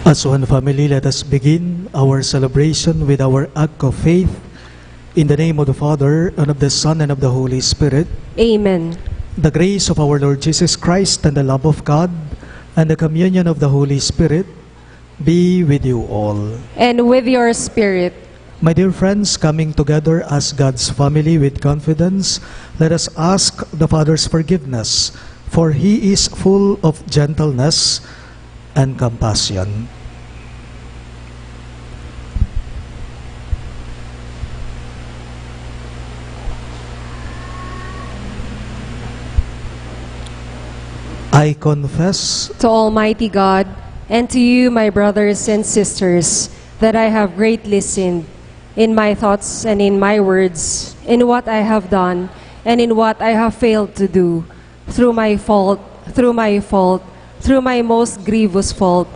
As one family, let us begin our celebration with our act of faith. In the name of the Father, and of the Son, and of the Holy Spirit. Amen. The grace of our Lord Jesus Christ, and the love of God, and the communion of the Holy Spirit be with you all. And with your spirit. My dear friends, coming together as God's family with confidence, let us ask the Father's forgiveness, for He is full of gentleness and compassion. I confess To Almighty God, and to you, my brothers and sisters, that I have greatly sinned in my thoughts and in my words, in what I have done and in what I have failed to do, through my most grievous fault.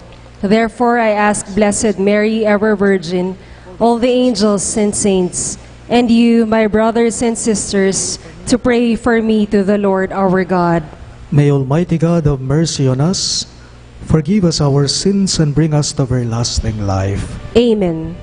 Therefore I ask Blessed Mary, ever Virgin, all the angels and saints, and you, my brothers and sisters, to pray for me to the Lord our God. May Almighty God have mercy on us, forgive us our sins, and bring us to everlasting life. Amen.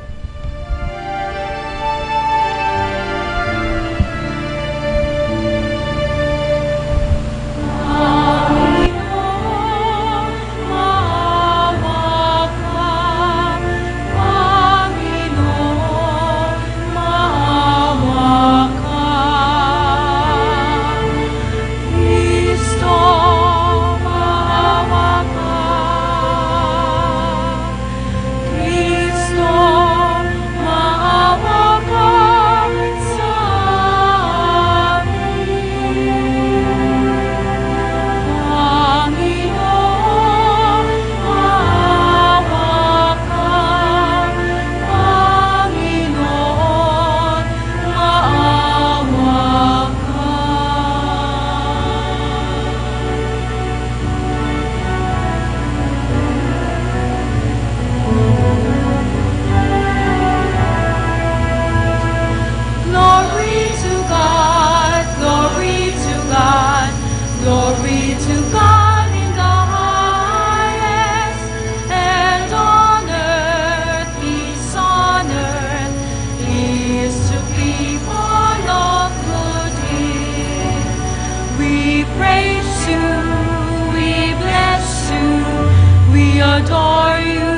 Adore you,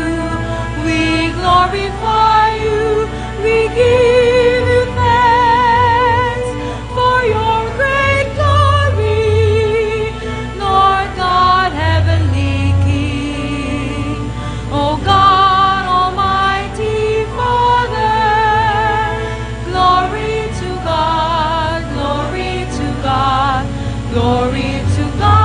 we glorify you, we give you thanks for your great glory, Lord God, heavenly King, O God, Almighty Father. Glory to God, glory to God, glory to God.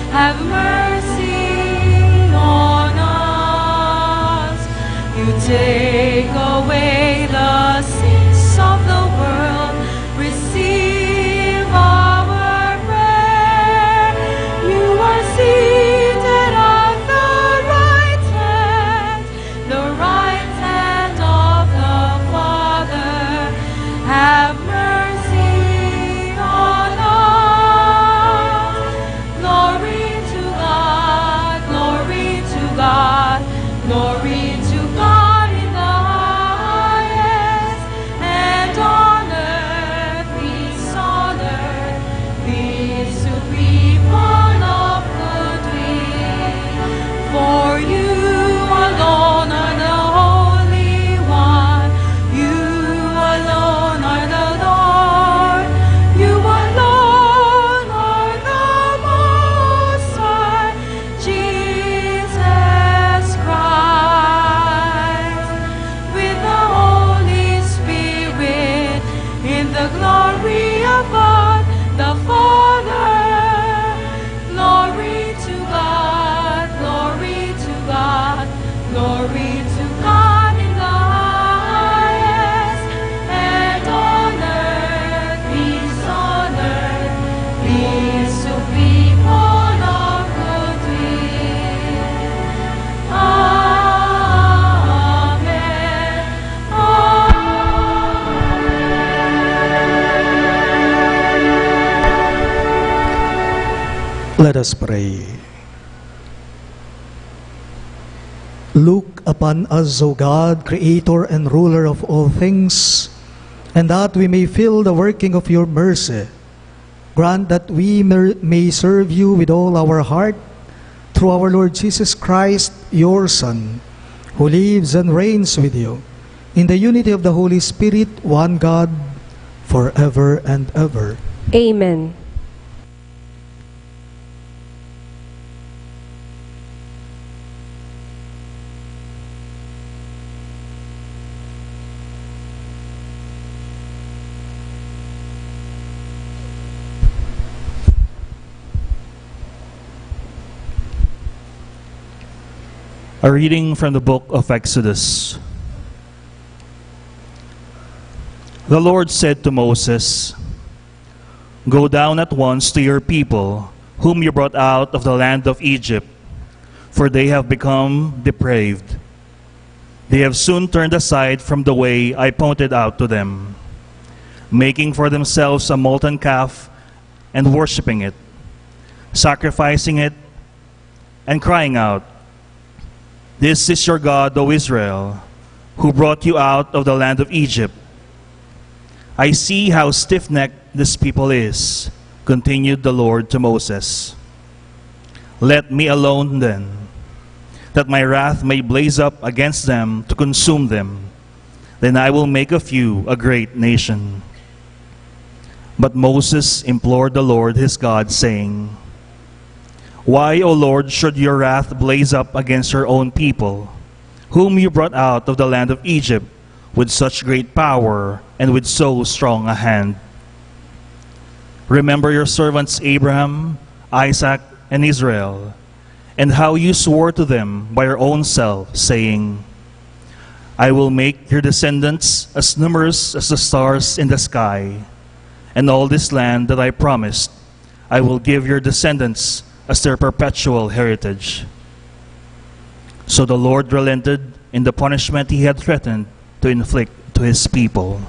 Have mercy on us. You take away the sins of the world. Receive our prayer. You are seated at the right hand of the Father. Have mercy on us. Glory to God, glory to God, glory to God in the Let us pray. Look upon us, O God, Creator and Ruler of all things, and that we may feel the working of your mercy. Grant that we may serve you with all our heart, through our Lord Jesus Christ, your Son, who lives and reigns with you, in the unity of the Holy Spirit, one God, forever and ever. Amen. A reading from the book of Exodus. The Lord said to Moses, "Go down at once to your people, whom you brought out of the land of Egypt, for they have become depraved. They have soon turned aside from the way I pointed out to them, making for themselves a molten calf and worshipping it, sacrificing it, and crying out, 'This is your God, O Israel, who brought you out of the land of Egypt.' I see how stiff-necked this people is," continued the Lord to Moses. "Let me alone then, that my wrath may blaze up against them to consume them. Then I will make of you a great nation." But Moses implored the Lord his God, saying, "Why, O Lord, should your wrath blaze up against your own people, whom you brought out of the land of Egypt with such great power and with so strong a hand? Remember your servants Abraham, Isaac, and Israel, and how you swore to them by your own self, saying, 'I will make your descendants as numerous as the stars in the sky, and all this land that I promised I will give your descendants as their perpetual heritage.' So the Lord relented in the punishment he had threatened to inflict to his people."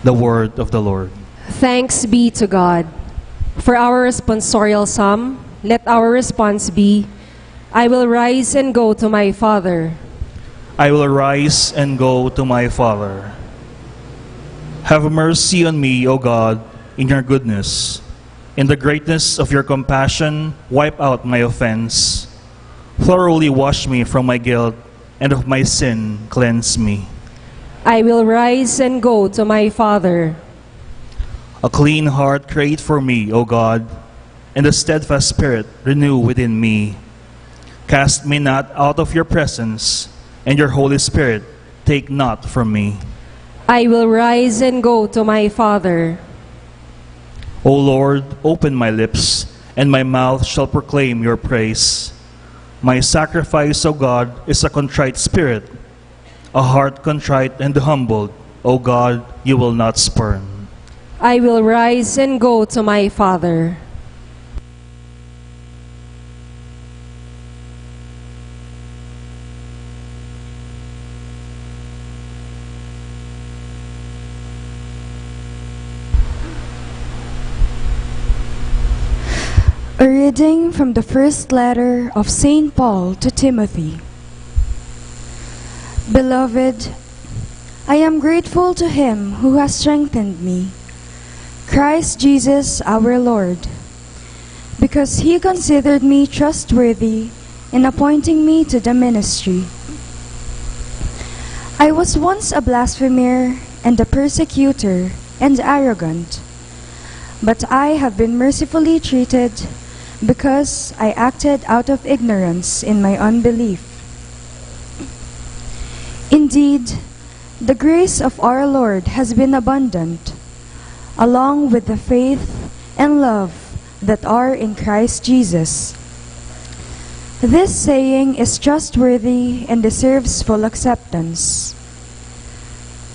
The word of the Lord. Thanks be to God. For our responsorial psalm, let our response be, "I will rise and go to my Father." I will arise and go to my Father. Have mercy on me, O God, in your goodness. In the greatness of your compassion, wipe out my offense. Thoroughly wash me from my guilt, and of my sin cleanse me. I will rise and go to my Father. A clean heart create for me, O God, and a steadfast spirit renew within me. Cast me not out of your presence, and your Holy Spirit take not from me. I will rise and go to my Father. O Lord, open my lips, and my mouth shall proclaim your praise. My sacrifice, O God, is a contrite spirit, a heart contrite and humbled. O God, you will not spurn. I will rise and go to my Father. A reading from the first letter of St. Paul to Timothy. Beloved, I am grateful to him who has strengthened me, Christ Jesus our Lord, because he considered me trustworthy in appointing me to the ministry. I was once a blasphemer and a persecutor and arrogant, but I have been mercifully treated because I acted out of ignorance in my unbelief. Indeed, the grace of our Lord has been abundant, along with the faith and love that are in Christ Jesus. This saying is trustworthy and deserves full acceptance.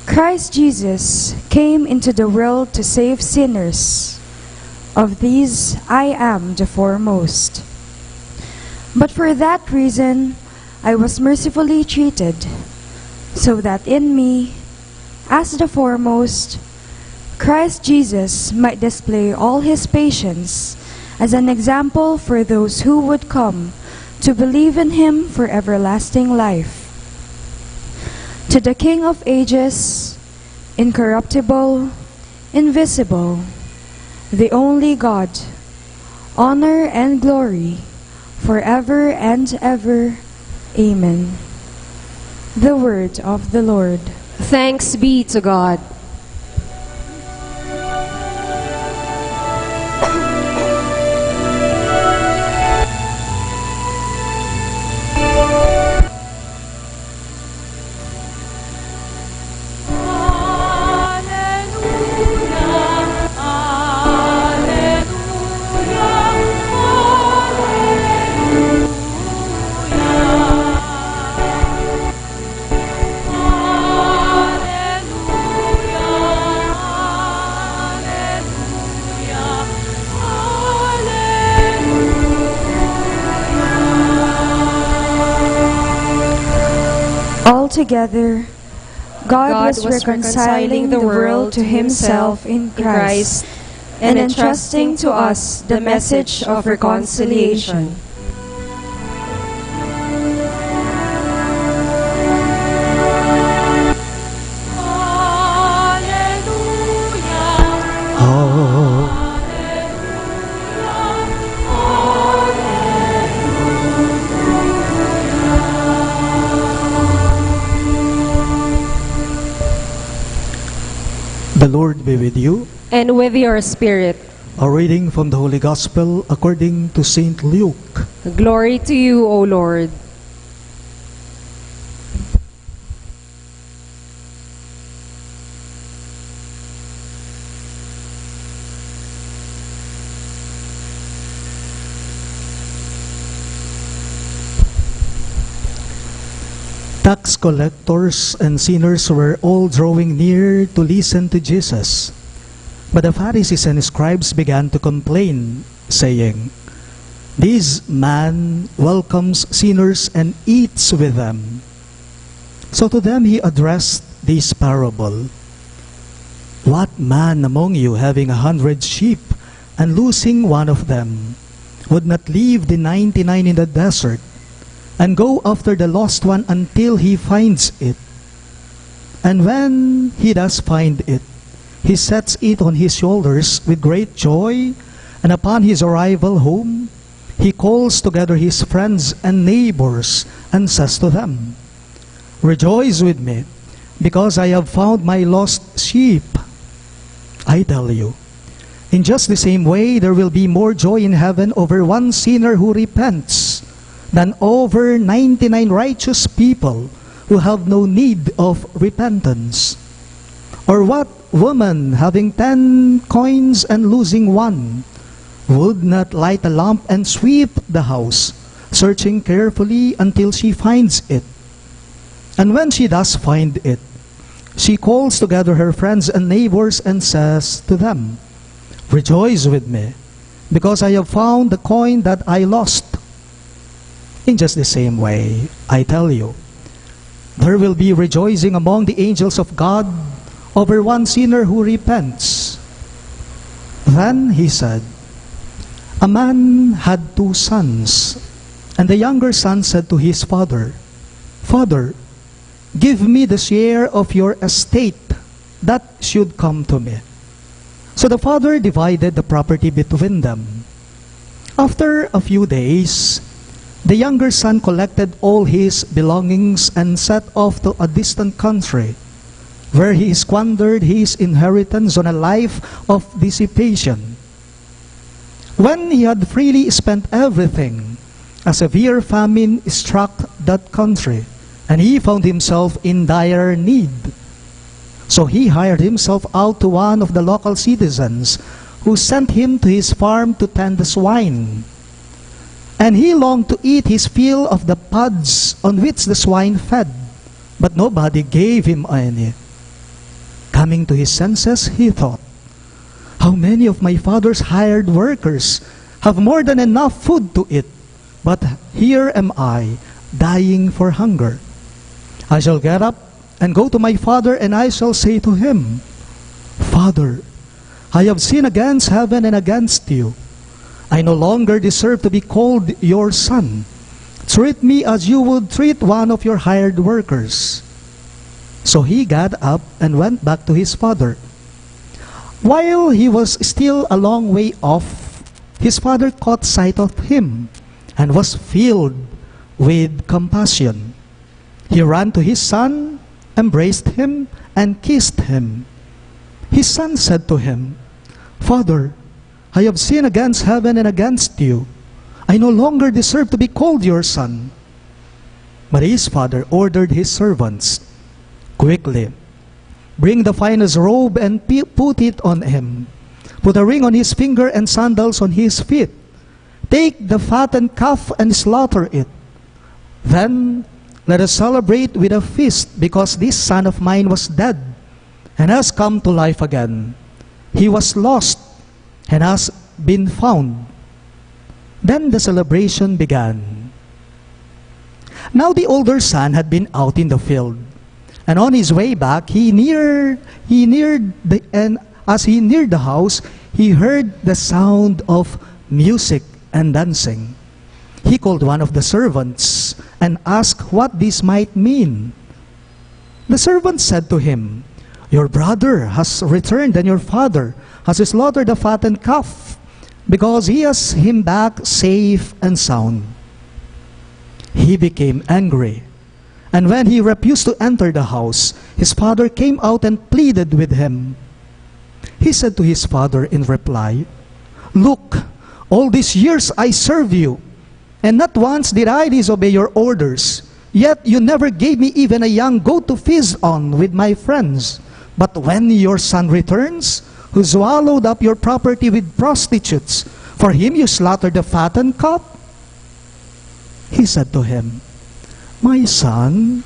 Christ Jesus came into the world to save sinners. Of these, I am the foremost. But for that reason, I was mercifully treated, so that in me, as the foremost, Christ Jesus might display all his patience as an example for those who would come to believe in him for everlasting life. To the King of ages, incorruptible, invisible, the only God, honor and glory forever and ever. Amen. The word of the Lord. Thanks be to God. Altogether, God was reconciling the world to himself in Christ and entrusting to us the message of reconciliation. The Lord be with you. And with your spirit. A reading from the Holy Gospel according to St. Luke. Glory to you, O Lord. Tax collectors and sinners were all drawing near to listen to Jesus. But the Pharisees and scribes began to complain, saying, "This man welcomes sinners and eats with them." So to them he addressed this parable. "What man among you, having 100 sheep and losing one of them, would not leave the 99 in the desert and go after the lost one until he finds it? And when he does find it, he sets it on his shoulders with great joy, and upon his arrival home, he calls together his friends and neighbors and says to them, 'Rejoice with me, because I have found my lost sheep.' I tell you, in just the same way, there will be more joy in heaven over one sinner who repents than over 99 righteous people who have no need of repentance. Or what woman, having 10 coins and losing one, would not light a lamp and sweep the house, searching carefully until she finds it? And when she does find it, she calls together her friends and neighbors and says to them, 'Rejoice with me, because I have found the coin that I lost.' In just the same way, I tell you, there will be rejoicing among the angels of God over one sinner who repents." Then he said, "A man had 2 sons, and the younger son said to his father, 'Father, give me the share of your estate that should come to me.' So the father divided the property between them. After a few days, the younger son collected all his belongings and set off to a distant country, where he squandered his inheritance on a life of dissipation. When he had freely spent everything, a severe famine struck that country, and he found himself in dire need. So he hired himself out to one of the local citizens, who sent him to his farm to tend the swine. And he longed to eat his fill of the pods on which the swine fed, but nobody gave him any. Coming to his senses, he thought, 'How many of my father's hired workers have more than enough food to eat, but here am I, dying for hunger. I shall get up and go to my father, and I shall say to him, Father, I have sinned against heaven and against you. I no longer deserve to be called your son. Treat me as you would treat one of your hired workers." So he got up and went back to his father. While he was still a long way off, his father caught sight of him and was filled with compassion. He ran to his son, embraced him, and kissed him. His son said to him, "Father, I have sinned against heaven and against you. I no longer deserve to be called your son." But his father ordered his servants, "Quickly, bring the finest robe and put it on him. Put a ring on his finger and sandals on his feet. Take the fattened calf and slaughter it. Then let us celebrate with a feast, because this son of mine was dead and has come to life again. He was lost and has been found." Then the celebration began. Now the older son had been out in the field, and on his way back, as he neared the house, he heard the sound of music and dancing. He called one of the servants and asked what this might mean. The servant said to him, "Your brother has returned, and your father has slaughtered the fattened calf, because he has him back safe and sound." He became angry, and when he refused to enter the house, his father came out and pleaded with him. He said to his father in reply, "Look, all these years I served you, and not once did I disobey your orders. Yet you never gave me even a young goat to feast on with my friends. But when your son returns, who swallowed up your property with prostitutes, for him you slaughtered the fattened calf?" He said to him, "My son,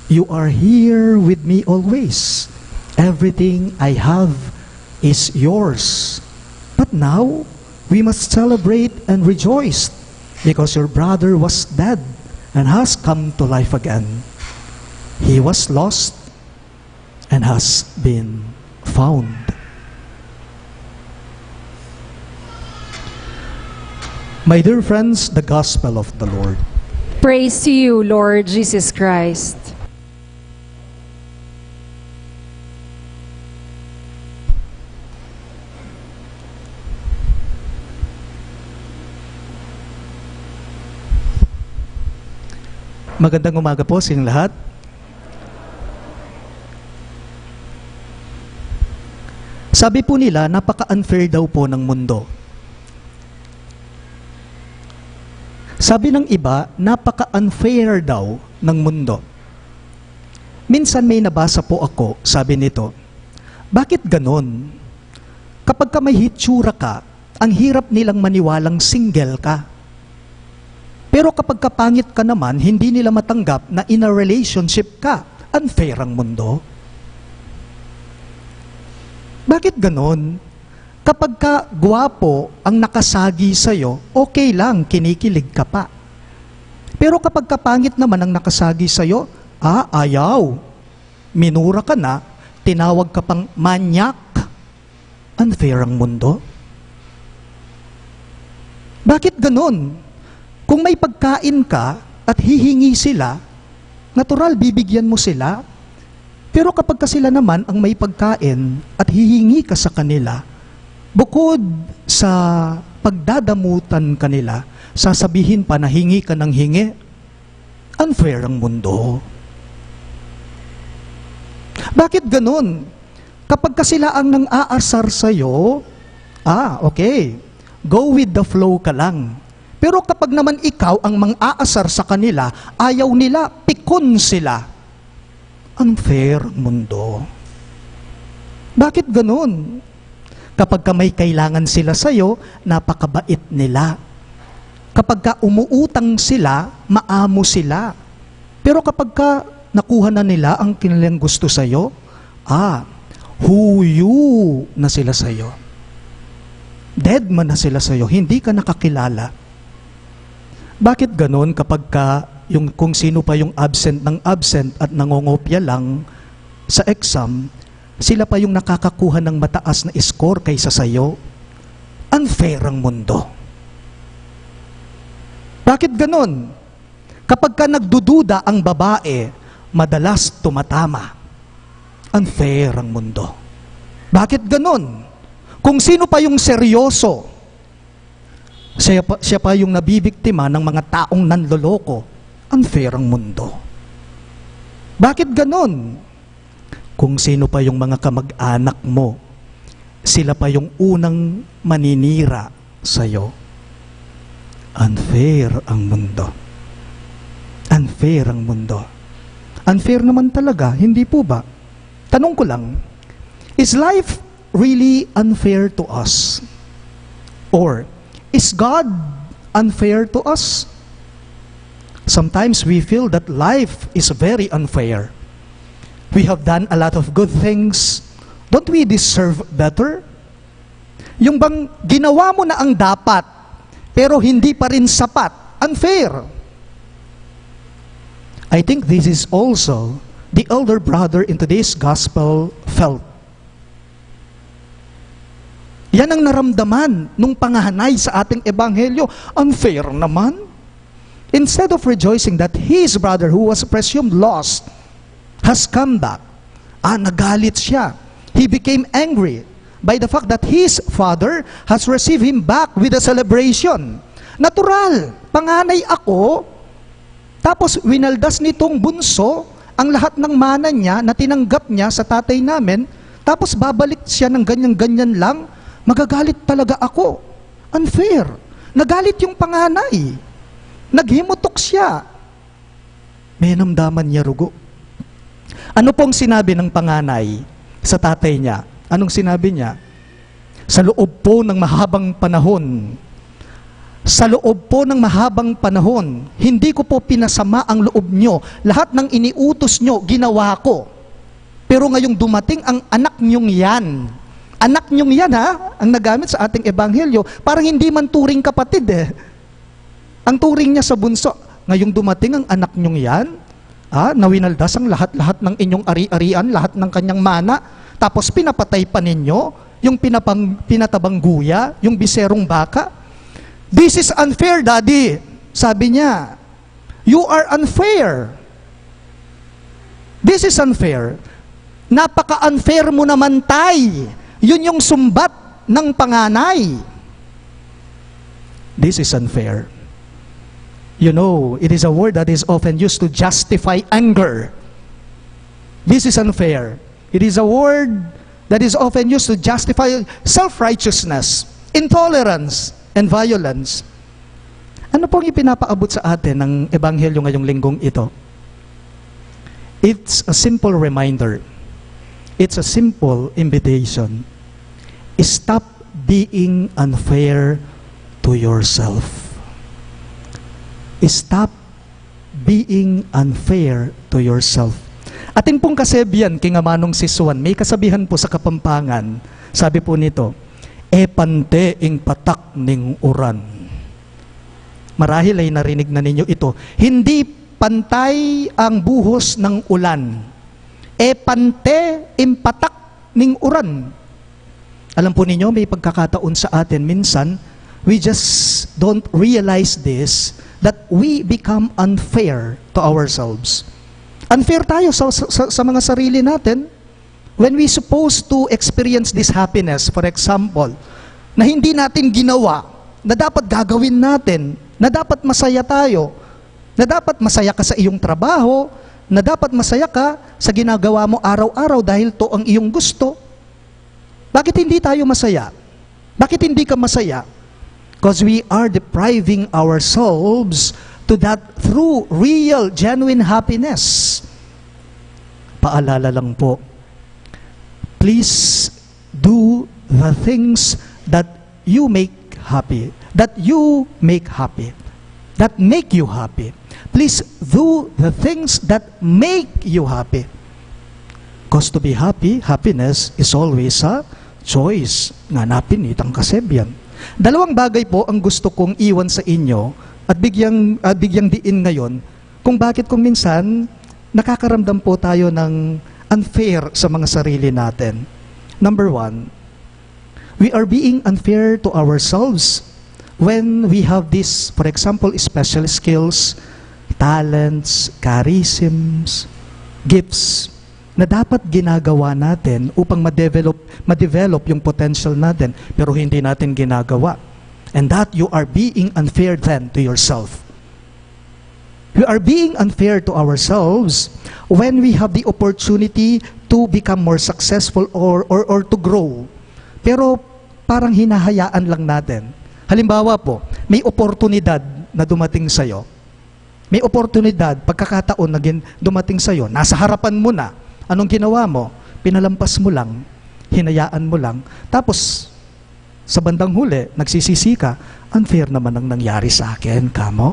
you are here with me always. Everything I have is yours. But now we must celebrate and rejoice, because your brother was dead and has come to life again. He was lost and has been found." My dear friends, the Gospel of the Lord. Praise to you, Lord Jesus Christ. Magandang umaga po sa inyong lahat. Sabi po nila, napaka-unfair daw po ng mundo. Sabi ng iba, napaka-unfair daw ng mundo. Minsan may nabasa po ako, sabi nito, bakit ganon? Kapag ka may hitsura ka, ang hirap nilang maniwalang single ka. Pero kapag kapangit ka naman, hindi nila matanggap na in a relationship ka. Unfair ang mundo. Bakit ganon? Kapag ka gwapo ang nakasagi sa'yo, okay lang, kinikilig ka pa. Pero kapag kapangit naman ang nakasagi sa'yo, ayaw. Minura ka na, tinawag ka pang manyak. Unfair ang mundo. Bakit ganon? Kung may pagkain ka at hihingi sila, natural bibigyan mo sila. Pero kapag ka sila naman ang may pagkain at hihingi ka sa kanila, bukod sa pagdadamutan kanila, sasabihin pa na hingi ka ng hingi. Unfair ang mundo. Bakit ganun? Kapag ka sila ang nang aasar sa'yo, okay, go with the flow ka lang. Pero kapag naman ikaw ang mang-aasar sa kanila, ayaw nila, pikon sila. Unfair ang mundo. Bakit ganun? Kapag ka may kailangan sila sa'yo, napakabait nila. Kapag ka umuutang sila, maamo sila. Pero kapag ka nakuha na nila ang kanilang gusto sa'yo, huyu na sila sa'yo. Dead man na sila sa'yo, hindi ka nakakilala. Bakit ganon kapag ka kung sino pa yung absent ng absent at nangongopya lang sa exam, sila pa yung nakakakuha ng mataas na score kaysa sa'yo. Unfair ang mundo. Bakit ganon? Kapag ka nagdududa ang babae, madalas tumatama. Unfair ang mundo. Bakit ganon? Kung sino pa yung seryoso, siya pa yung nabibiktima ng mga taong nanloloko. Unfair ang mundo. Bakit ganon? Kung sino pa yung mga kamag-anak mo, sila pa yung unang maninira sa'yo. Unfair ang mundo. Unfair ang mundo. Unfair naman talaga, hindi po ba? Tanong ko lang, is life really unfair to us? Or is God unfair to us? Sometimes we feel that life is very unfair. We have done a lot of good things. Don't we deserve better? Yung bang ginawa mo na ang dapat, pero hindi pa rin sapat, unfair. I think this is also the elder brother in today's gospel felt. Yan ang naramdaman nung pangahanay sa ating ebanghelyo. Unfair naman. Instead of rejoicing that his brother who was presumed lost has come back, nagalit siya. He became angry by the fact that his father has received him back with a celebration. Natural, panganay ako, tapos winaldas nitong bunso ang lahat ng mana niya na tinanggap niya sa tatay namin, tapos babalik siya ng ganyan-ganyan lang, magagalit talaga ako. Unfair. Nagalit yung panganay. Naghimutok siya. May namdaman niya rugo. Ano pong sinabi ng panganay sa tatay niya? Anong sinabi niya? Sa loob po ng mahabang panahon, hindi ko po pinasama ang loob nyo. Lahat ng iniutos nyo, ginawa ko. Pero ngayong dumating ang anak nyong yan. Anak nyong yan ang nagamit sa ating ebanghelyo. Parang hindi man turing kapatid Ang turing niya sa bunso, ngayong dumating ang anak nyong yan, nawinaldas ang lahat-lahat ng inyong ari-arian, lahat ng kanyang mana, tapos pinapatay pa ninyo, yung pinatabang guya, yung biserong baka. This is unfair, Daddy. Sabi niya, you are unfair. This is unfair. Napaka-unfair mo naman, tay. Yun yung sumbat ng panganay. This is unfair. You know, it is a word that is often used to justify anger. This is unfair. It is a word that is often used to justify self-righteousness, intolerance, and violence. Ano pong ipinapaabot sa atin ng ebanghelyo ngayong linggong ito? It's a simple reminder. It's a simple invitation. Stop being unfair to yourself. Stop being unfair to yourself. Atin pong kasebyan, kingamanong si Suan, may kasabihan po sa Kapampangan, sabi po nito, pante ing patak ning uran. Marahil ay narinig na ninyo ito. Hindi pantay ang buhos ng ulan. Pante ing patak ning uran. Alam po ninyo, may pagkakataon sa atin minsan, we just don't realize this, that we become unfair to ourselves. Unfair tayo sa mga sarili natin. When we supposed to experience this happiness, for example, na hindi natin ginawa, na dapat gagawin natin, na dapat masaya tayo, na dapat masaya ka sa iyong trabaho, na dapat masaya ka sa ginagawa mo araw-araw dahil to ang iyong gusto. Bakit hindi tayo masaya? Bakit hindi ka masaya? Because we are depriving ourselves to that true, real, genuine happiness. Paalala lang po, please do the things that you make happy, that you make happy, that make you happy. Please do the things that make you happy. Because to be happy, happiness is always a choice. Nga napinitang kasebyan. Dalawang bagay po ang gusto kong iwan sa inyo at bigyang diin ngayon kung bakit kung minsan nakakaramdam po tayo ng unfair sa mga sarili natin. Number one, we are being unfair to ourselves when we have this, for example, special skills, talents, charisms, gifts na dapat ginagawa natin upang ma-develop yung potential natin, pero hindi natin ginagawa. And that you are being unfair then to yourself. We are being unfair to ourselves when we have the opportunity to become more successful or to grow. Pero parang hinahayaan lang natin. Halimbawa po, may oportunidad na dumating sa'yo. May oportunidad, pagkakataon na dumating sa'yo, nasa harapan mo na. Anong ginawa mo? Pinalampas mo lang, hinayaan mo lang. Tapos, sa bandang huli, nagsisisi ka, unfair naman ang nangyari sa akin, kamo.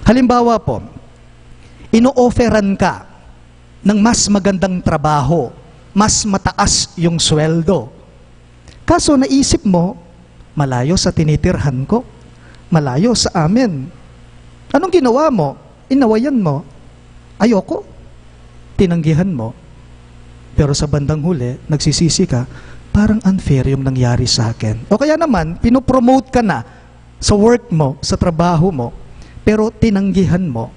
Halimbawa po, ino-offeran ka ng mas magandang trabaho, mas mataas yung sweldo. Kaso naisip mo, malayo sa tinitirhan ko, malayo sa amin. Anong ginawa mo? Inawayan mo. Ayoko. Tinanggihan mo. Pero sa bandang huli, nagsisisi ka, parang unfair yung nangyari sa akin. O kaya naman, pinopromote ka na sa work mo, sa trabaho mo, pero tinanggihan mo.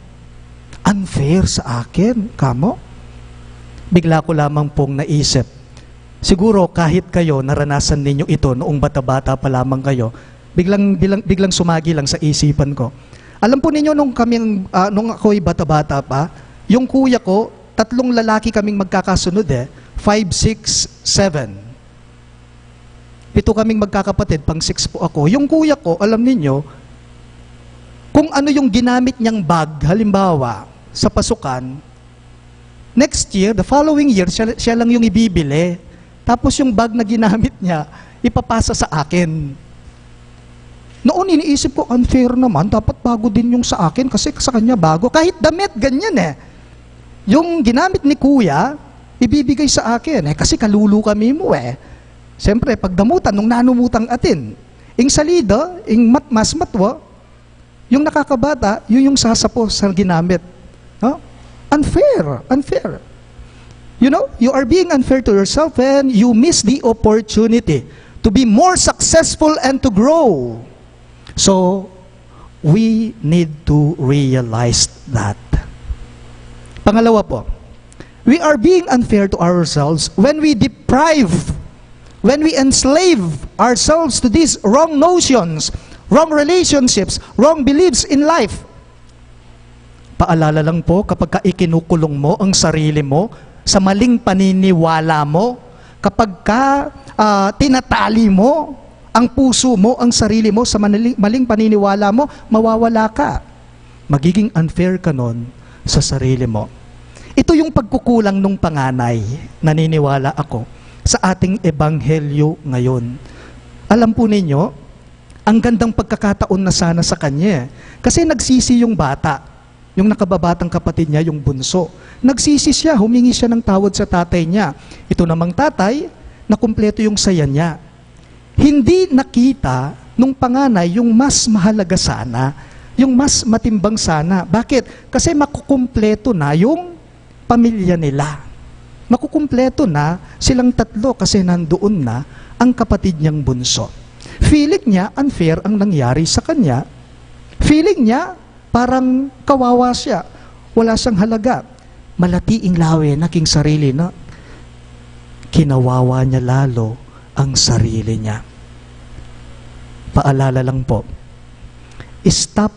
Unfair sa akin, kamo. Bigla ko lamang pong naisip, siguro kahit kayo, naranasan ninyo ito noong bata-bata pa lamang kayo, biglang sumagi lang sa isipan ko. Alam po ninyo, nung ako'y bata-bata pa, yung kuya ko, 3 lalaki kaming magkakasunod 5, 6, 7. 7 kaming magkakapatid, pang 6 po ako. Yung kuya ko, alam ninyo, kung ano yung ginamit niyang bag, halimbawa, sa pasukan, next year, the following year, siya lang yung ibibili. Tapos yung bag na ginamit niya, ipapasa sa akin. Noon iniisip ko, unfair naman, dapat bago din yung sa akin kasi sa kanya bago. Kahit damit, ganyan Yung ginamit ni kuya, ibibigay sa akin kasi kalulu kami mo Siyempre, pagdamutan, nung nanumutang atin, ing salida, ing mas matwa, yung nakakabata, yun yung sasapo sa ginamit. Unfair. You know, you are being unfair to yourself when you miss the opportunity to be more successful and to grow. So, we need to realize that. Pangalawa po, we are being unfair to ourselves when we enslave ourselves to these wrong notions, wrong relationships, wrong beliefs in life. Paalala lang po, kapag ikinukulong mo ang sarili mo sa maling paniniwala mo, kapag tinatali mo ang puso mo, ang sarili mo sa maling paniniwala mo, mawawala ka. Magiging unfair ka nun sa sarili mo. Ito yung pagkukulang ng panganay, naniniwala ako, sa ating ebanghelyo ngayon. Alam po ninyo, ang gandang pagkakataon na sana sa kanya. Kasi nagsisi yung bata, yung nakababatang kapatid niya, yung bunso. Nagsisi siya, humingi siya ng tawad sa tatay niya. Ito namang tatay, nakumpleto yung saya niya. Hindi nakita nung panganay yung mas mahalaga sana, yung mas matimbang sana. Bakit? Kasi makukumpleto na yung pamilya nila. Makukumpleto na silang 3 kasi nandoon na ang kapatid niyang bunso. Feeling niya unfair ang nangyari sa kanya. Feeling niya parang kawawa siya. Wala siyang halaga. Malatiing lawe naking sarili na kinawawa niya lalo ang sarili niya. Paalala lang po, stop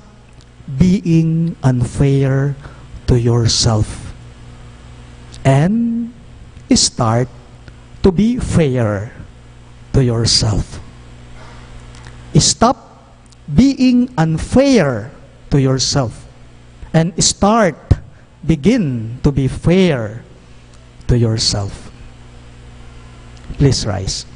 being unfair to yourself and start to be fair to yourself. Stop being unfair to yourself and begin to be fair to yourself. Please rise.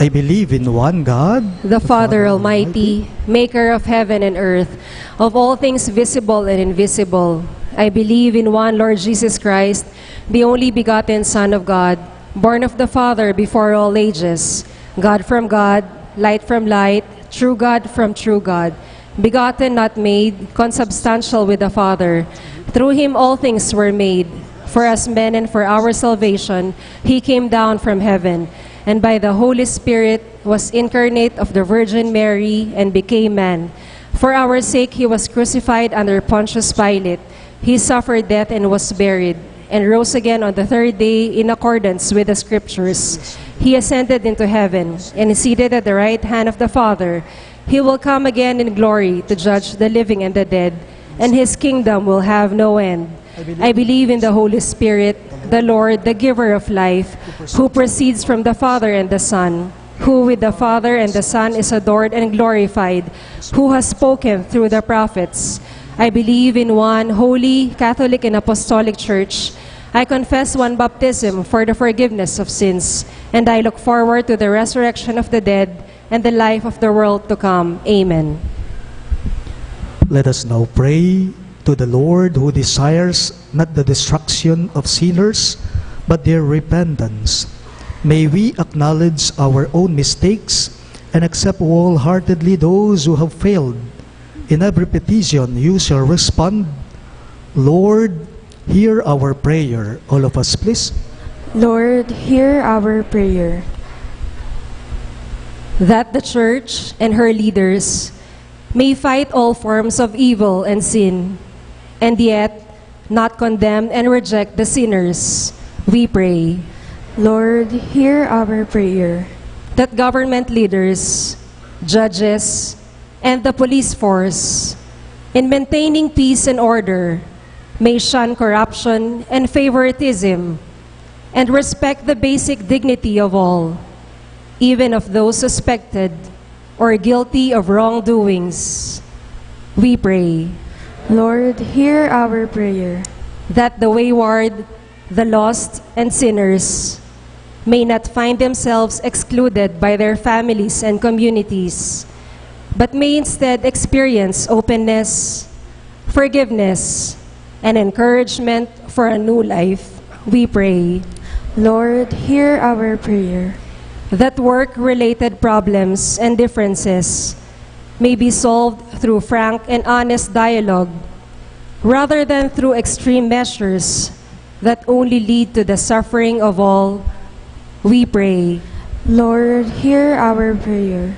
I believe in one God, The Father Almighty, maker of heaven and earth, of all things visible and invisible. I believe in one Lord Jesus Christ, the only begotten Son of God, born of the Father before all ages, God from God, light from light, true God from true God, begotten, not made, consubstantial with the Father. Through him all things were made. For us men and for our salvation, he came down from heaven, and by the Holy Spirit was incarnate of the Virgin Mary and became man. For our sake he was crucified under Pontius Pilate. He suffered death and was buried, and rose again on the third day in accordance with the Scriptures. He ascended into heaven, and is seated at the right hand of the Father. He will come again in glory to judge the living and the dead, and his kingdom will have no end. I believe in the Holy Spirit, the Lord, the giver of life, who proceeds from the Father and the Son, who with the Father and the Son is adored and glorified, who has spoken through the prophets. I believe in one holy, Catholic, and Apostolic Church. I confess one baptism for the forgiveness of sins, and I look forward to the resurrection of the dead and the life of the world to come. Amen. Let us now pray to the Lord, who desires not the destruction of sinners, but their repentance. May we acknowledge our own mistakes and accept wholeheartedly those who have failed. In every petition you shall respond, Lord, hear our prayer. All of us, please. Lord, hear our prayer. That the Church and her leaders may fight all forms of evil and sin, and yet not condemn and reject the sinners, we pray. Lord, hear our prayer. That government leaders, judges, and the police force, in maintaining peace and order, may shun corruption and favoritism, and respect the basic dignity of all, even of those suspected or guilty of wrongdoings. We pray. Lord, hear our prayer. That the wayward, the lost, and sinners may not find themselves excluded by their families and communities, but may instead experience openness, forgiveness, and encouragement for a new life. We pray. Lord, hear our prayer. That work-related problems and differences may be solved through frank and honest dialogue, rather than through extreme measures that only lead to the suffering of all. We pray. Lord, hear our prayer.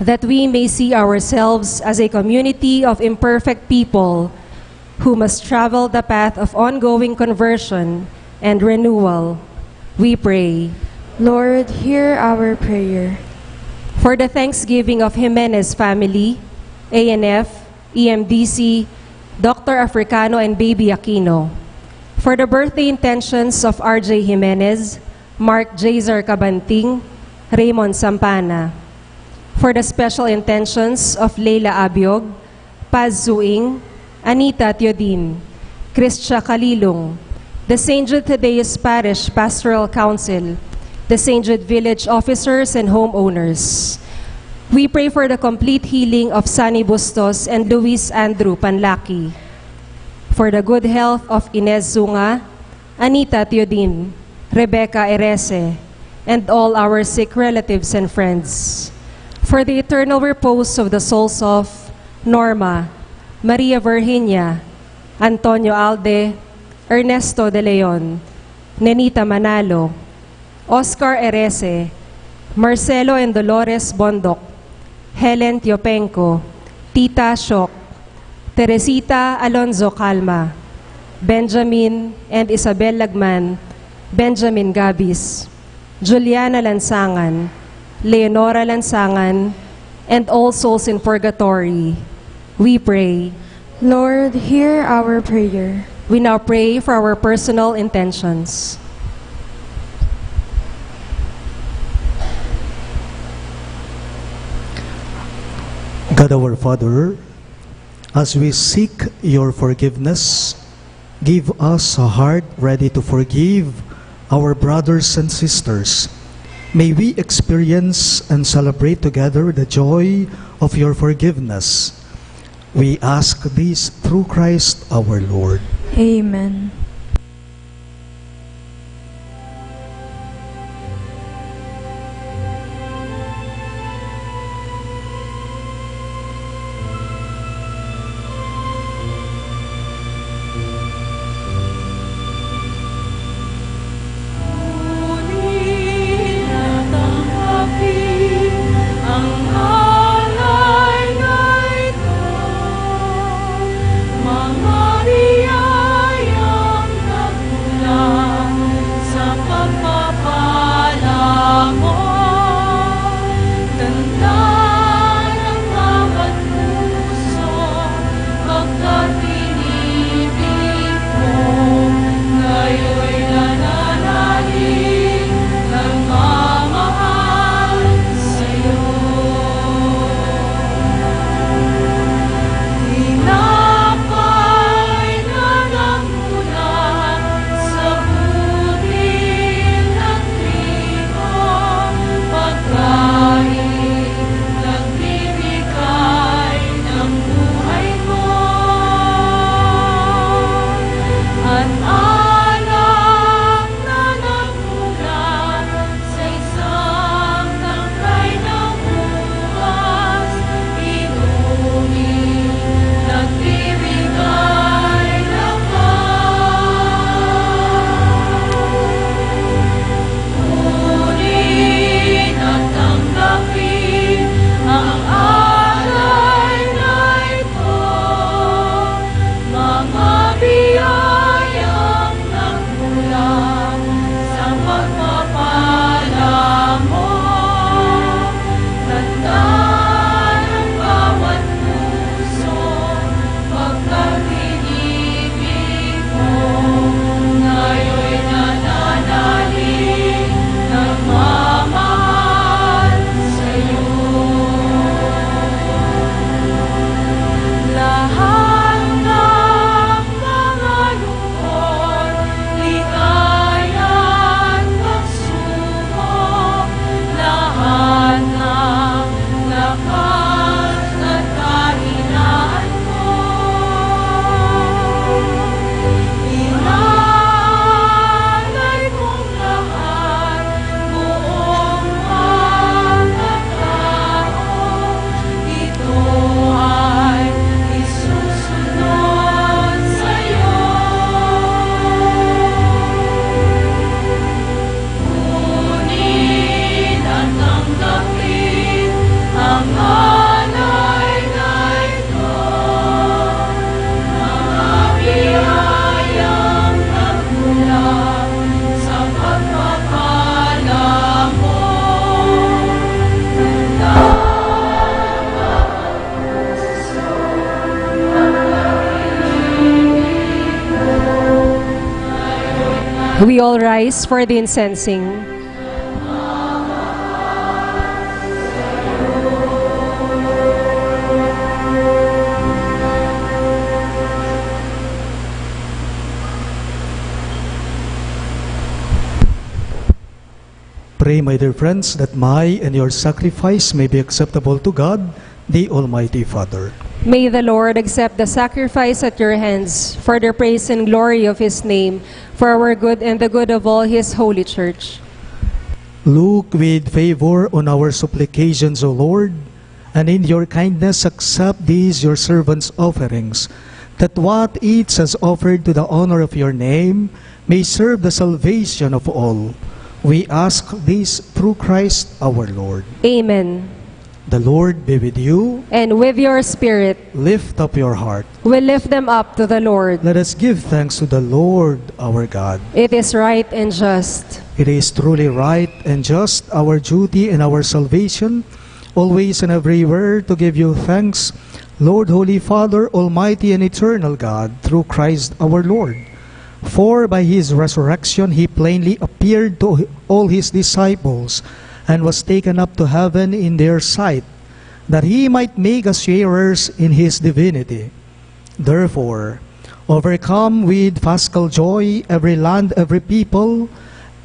That we may see ourselves as a community of imperfect people who must travel the path of ongoing conversion and renewal. We pray. Lord, hear our prayer. For the thanksgiving of Jimenez family, ANF, EMDC, Dr. Africano, and Baby Aquino. For the birthday intentions of RJ Jimenez, Mark Jazer Cabanting, Raymond Sampana. For the special intentions of Leila Abiog, Paz Zuing, Anita Teodin, Christia Kalilong, the St. Jude Thaddeus Parish Pastoral Council, the St. Jude Village officers and homeowners. We pray for the complete healing of Sunny Bustos and Luis Andrew Panlaki. For the good health of Inez Zunga, Anita Teodin, Rebecca Erese, and all our sick relatives and friends. For the eternal repose of the souls of Norma, Maria Virginia, Antonio Alde, Ernesto De Leon, Nenita Manalo, Oscar Erese, Marcelo and Dolores Bondoc, Helen Tiopenco, Tita Shok, Teresita Alonzo Calma, Benjamin and Isabel Lagman, Benjamin Gabis, Juliana Lansangan, Leonora Lansangan, and all souls in purgatory. We pray. Lord, hear our prayer. We now pray for our personal intentions. God our Father, as we seek your forgiveness, give us a heart ready to forgive our brothers and sisters. May we experience and celebrate together the joy of your forgiveness. We ask this through Christ our Lord. Amen. We all rise for the incensing. Pray, my dear friends, that my and your sacrifice may be acceptable to God, the Almighty Father. May the Lord accept the sacrifice at your hands for the praise and glory of his name, for our good and the good of all his holy church. Look with favor on our supplications, O Lord, and in your kindness accept these your servants' offerings, that what each has offered to the honor of your name may serve the salvation of all. We ask this through Christ our Lord. Amen. The Lord be with you. And with your spirit, Lift up your heart. we lift them up to the Lord. Let us give thanks to the Lord our God. It is right and just. It is truly right and just, our duty and our salvation, always and everywhere to give you thanks, Lord, Holy Father, Almighty and Eternal God, through Christ our Lord. For by his resurrection he plainly appeared to all his disciples and was taken up to heaven in their sight, that he might make us sharers in his divinity. Therefore, overcome with paschal joy, every land, every people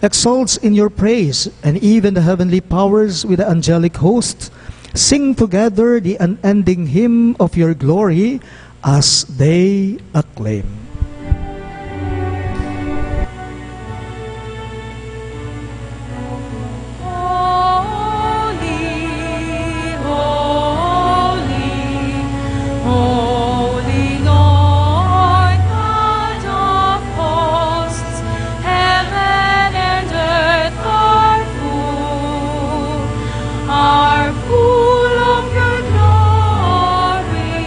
exalts in your praise, and even the heavenly powers with the angelic hosts sing together the unending hymn of your glory as they acclaim. Holy Lord, God of hosts, heaven and earth are full of your glory.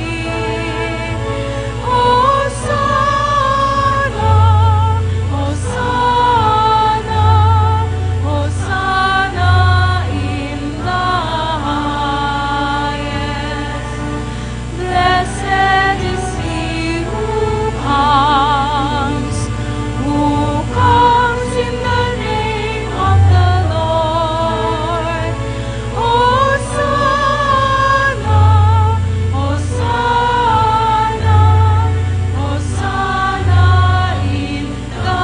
Hosanna, Hosanna, Hosanna in the highest. Blessed is he who comes in the name of the Lord. Hosanna, Hosanna, Hosanna in the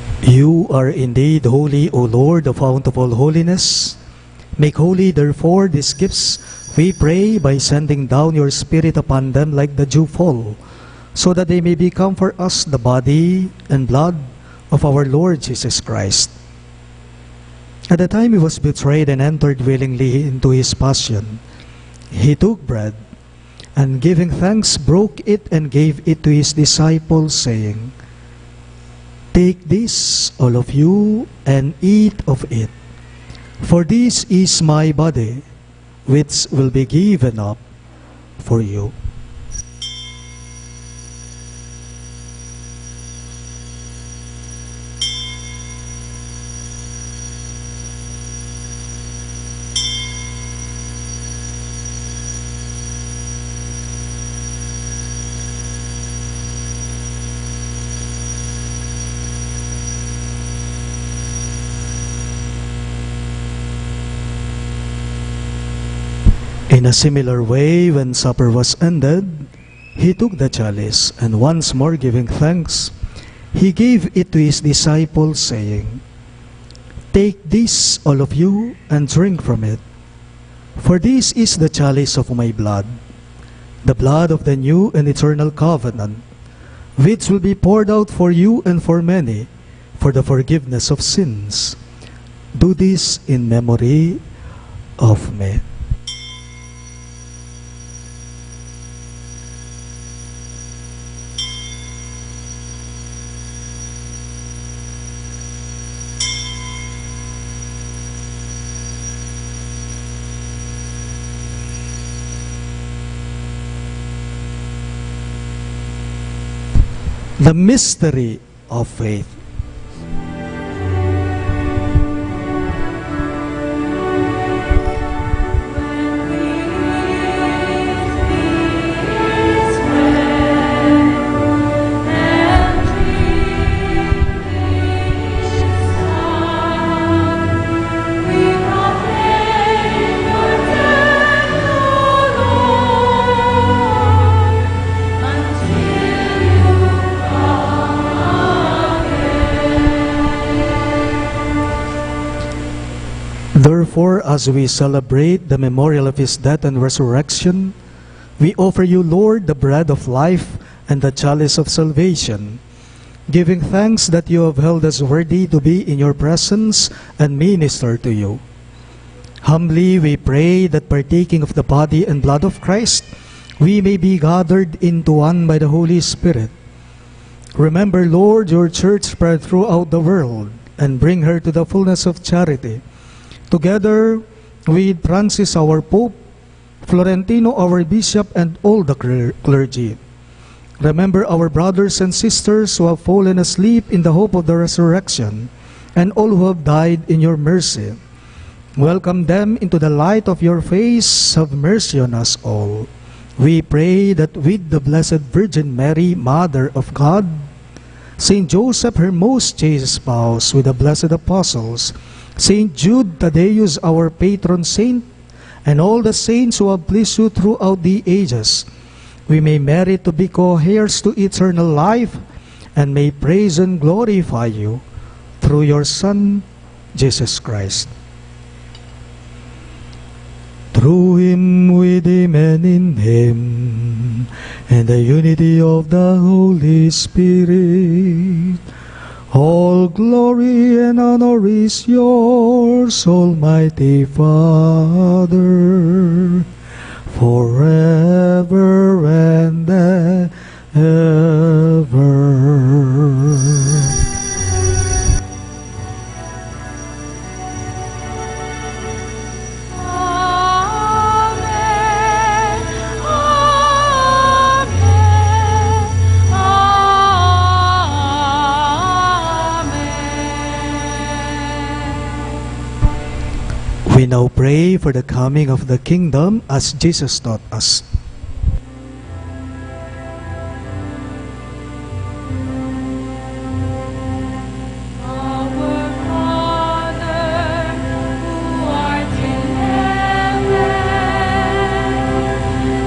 highest. You are indeed holy, O Lord, the fount of all holiness. Make holy, therefore, these gifts, we pray, by sending down your Spirit upon them like the dewfall, so that they may become for us the body and blood of our Lord Jesus Christ. At the time he was betrayed and entered willingly into his passion, he took bread, and giving thanks, broke it and gave it to his disciples, saying, Take this, all of you, and eat of it. For this is my body, which will be given up for you. In a similar way, when supper was ended, he took the chalice, and once more giving thanks, he gave it to his disciples, saying, Take this, all of you, and drink from it. For this is the chalice of my blood, the blood of the new and eternal covenant, which will be poured out for you and for many, for the forgiveness of sins. Do this in memory of me. The mystery of faith. When we Therefore, as we celebrate the memorial of his death and resurrection, we offer you, Lord, the bread of life and the chalice of salvation, giving thanks that you have held us worthy to be in your presence and minister to you. Humbly we pray that partaking of the body and blood of Christ, we may be gathered into one by the Holy Spirit. Remember, Lord, your church spread throughout the world, and bring her to the fullness of charity. Together with Francis, our Pope, Florentino, our Bishop, and all the clergy. Remember our brothers and sisters who have fallen asleep in the hope of the resurrection, and all who have died in your mercy. Welcome them into the light of your face. Have mercy on us all. We pray that with the Blessed Virgin Mary, Mother of God, Saint Joseph, her most chaste spouse, with the blessed apostles, Saint Jude Thaddeus, our patron saint, and all the saints who have pleased you throughout the ages, we may merit to be co-heirs to eternal life, and may praise and glorify you through your Son, Jesus Christ. Through him, with him, and in him, and the unity of the Holy Spirit, all glory and honor is yours, Almighty Father, forever and ever. We now pray for the coming of the kingdom as Jesus taught us. Our Father, who art in heaven,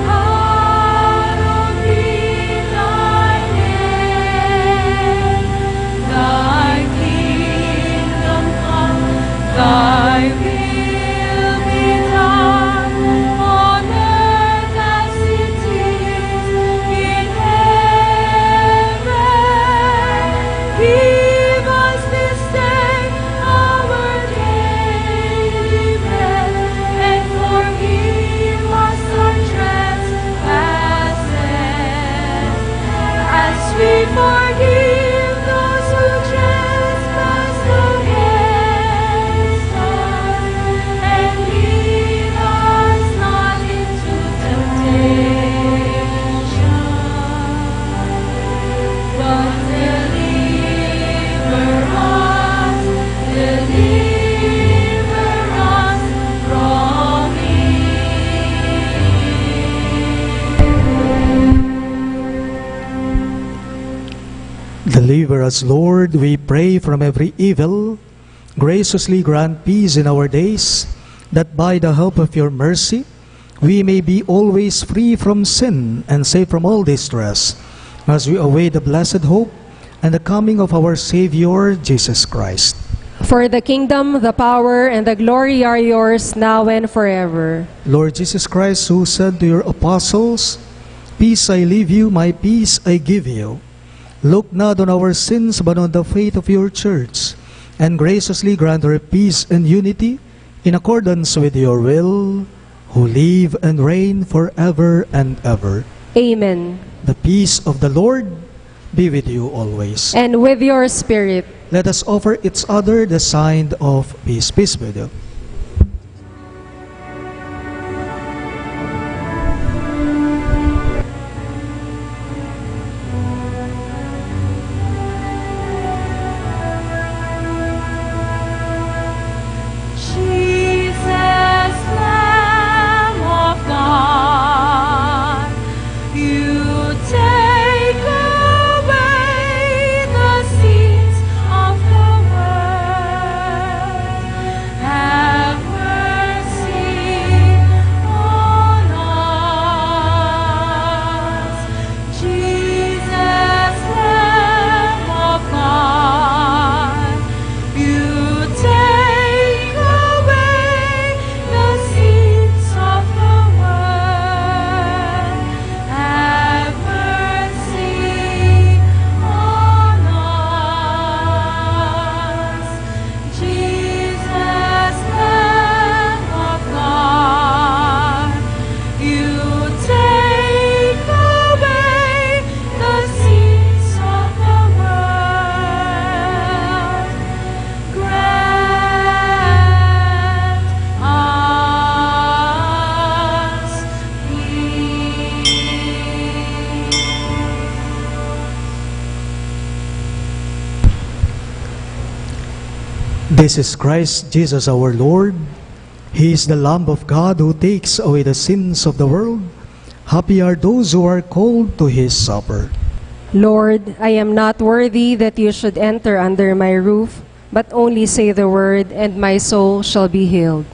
hallowed be thy name. Thy kingdom come, thy will be done on earth as it is in heaven. Give us this day our daily bread, and forgive us our trespasses, as we forgive those who trespass against us. And lead us not into temptation, but deliver us from evil. Deliver us, Lord, we pray, from every evil. Graciously grant peace in our days, that by the help of your mercy, we may be always free from sin and safe from all distress, as we await the blessed hope and the coming of our Savior, Jesus Christ. For the kingdom, the power, and the glory are yours now and forever. Lord Jesus Christ, who said to your apostles, "Peace I leave you, my peace I give you," look not on our sins, but on the faith of your church, and graciously grant her peace and unity in accordance with your will, who live and reign forever and ever. Amen. The peace of the Lord be with you always. And with your spirit. Let us offer each other the sign of peace. Peace with you. Jesus, Lamb of God, you take away the sins of the world. This is Christ Jesus our Lord. He is the Lamb of God who takes away the sins of the world. Happy are those who are called to His supper. Lord, I am not worthy that you should enter under my roof, but only say the word, and my soul shall be healed.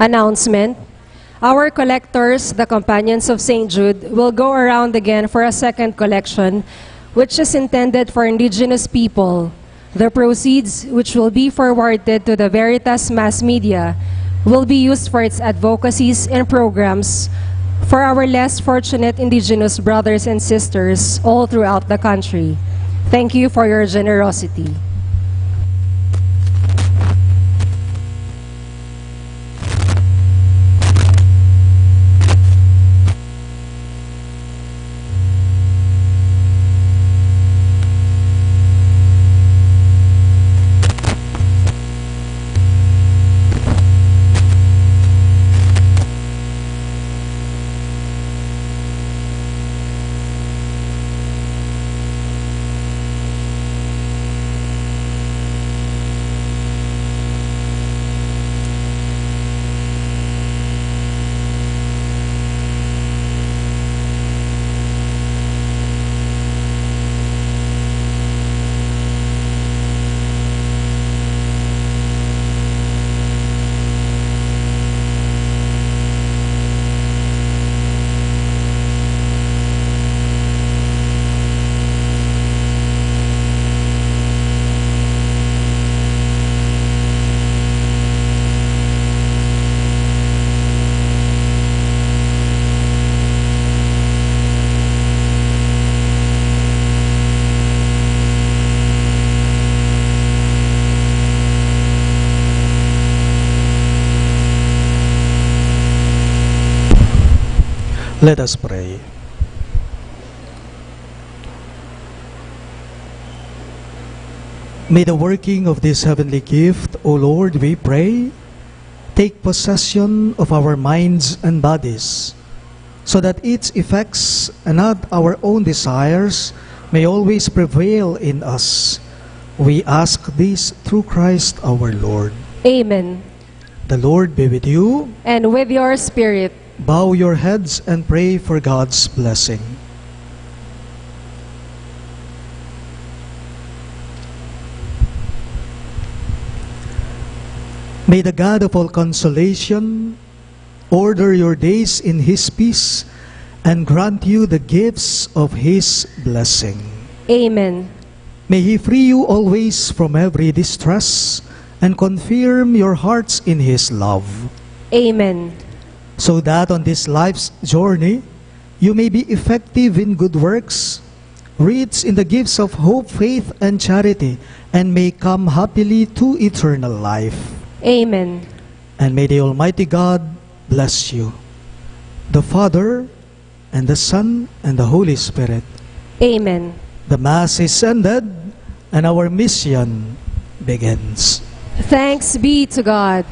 Announcement. Our collectors, the Companions of St. Jude, will go around again for a second collection, which is intended for indigenous people. The proceeds, which will be forwarded to the Veritas Mass Media, will be used for its advocacies and programs for our less fortunate indigenous brothers and sisters all throughout the country. Thank you for your generosity. Let us pray. May the working of this heavenly gift, O Lord, we pray, take possession of our minds and bodies, so that its effects and not our own desires may always prevail in us. We ask this through Christ our Lord. Amen. The Lord be with you. And with your spirit. Bow your heads and pray for God's blessing. May the God of all consolation order your days in His peace and grant you the gifts of His blessing. Amen. May He free you always from every distress and confirm your hearts in His love. Amen. So that on this life's journey, you may be effective in good works, rich in the gifts of hope, faith, and charity, and may come happily to eternal life. Amen. And may the Almighty God bless you, the Father, and the Son, and the Holy Spirit. Amen. The Mass is ended, and our mission begins. Thanks be to God.